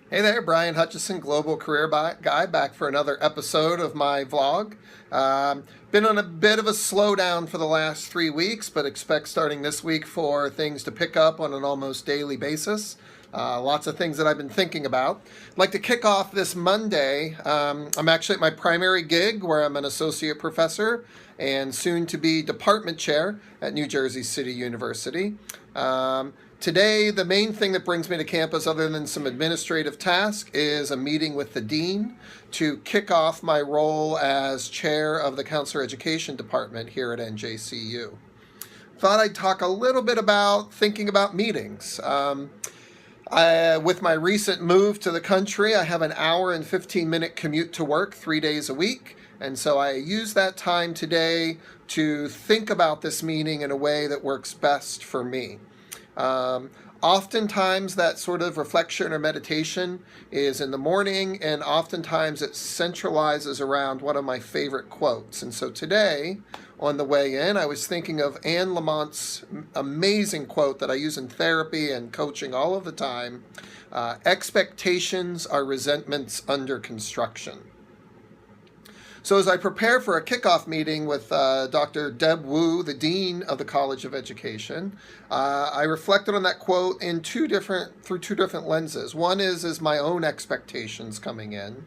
Hey there, Brian Hutchison, Global Career Guy, back for another episode of my vlog. Been on a bit of a slowdown for the last 3 weeks, but expect starting this week for things to pick up on an almost daily basis. Lots of things that I've been thinking about. I'd like to kick off this Monday. I'm actually at my primary gig where I'm an associate professor and soon to be department chair at New Jersey City University. Today, the main thing that brings me to campus, other than some administrative tasks, is a meeting with the dean to kick off my role as chair of the Counselor Education Department here at NJCU. Thought I'd talk a little bit about thinking about meetings. With my recent move to the country, I have an hour and 15-minute commute to work 3 days a week. And so I use that time today to think about this meeting in a way that works best for me. Oftentimes that sort of reflection or meditation is in the morning, and oftentimes it centralizes around one of my favorite quotes. And so today, on the way in, I was thinking of Anne Lamont's amazing quote that I use in therapy and coaching all of the time. Expectations are resentments under construction. So as I prepare for a kickoff meeting with Dr. Deb Wu, the Dean of the College of Education, I reflected on that quote through two different lenses. One is my own expectations coming in.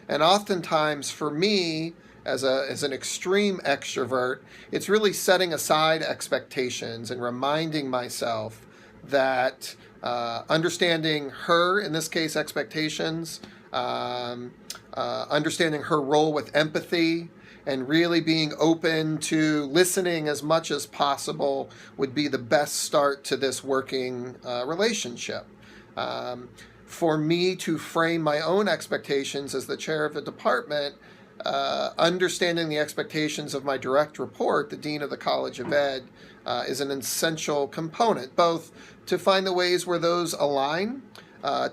And oftentimes for me, as an extreme extrovert, it's really setting aside expectations and reminding myself that understanding her, in this case, expectations, understanding her role with empathy, and really being open to listening as much as possible would be the best start to this working relationship. For me to frame my own expectations as the chair of the department, understanding the expectations of my direct report, the Dean of the College of Ed, is an essential component, both to find the ways where those align,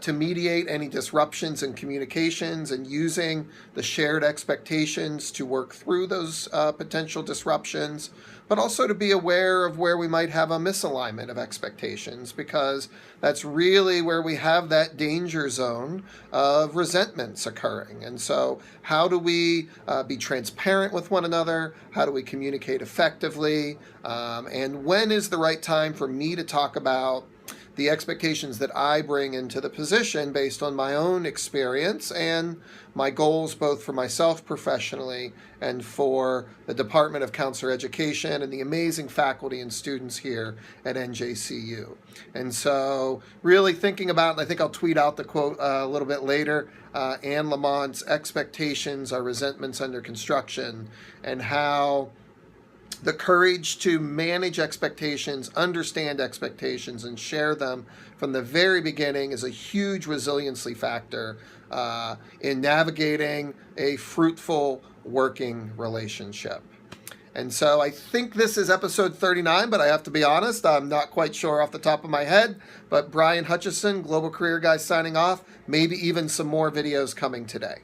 to mediate any disruptions in communications and using the shared expectations to work through those potential disruptions, but also to be aware of where we might have a misalignment of expectations, because that's really where we have that danger zone of resentments occurring. And so how do we be transparent with one another? How do we communicate effectively? And when is the right time for me to talk about the expectations that I bring into the position based on my own experience and my goals, both for myself professionally and for the Department of Counselor Education and the amazing faculty and students here at NJCU. And so really thinking about, and I think I'll tweet out the quote a little bit later, Anne Lamont's expectations are resentments under construction, and how the courage to manage expectations, understand expectations, and share them from the very beginning is a huge resiliency factor in navigating a fruitful working relationship. And so I think this is episode 39, but I have to be honest, I'm not quite sure off the top of my head. But Brian Hutchison, Global Career Guy, signing off. Maybe even some more videos coming today.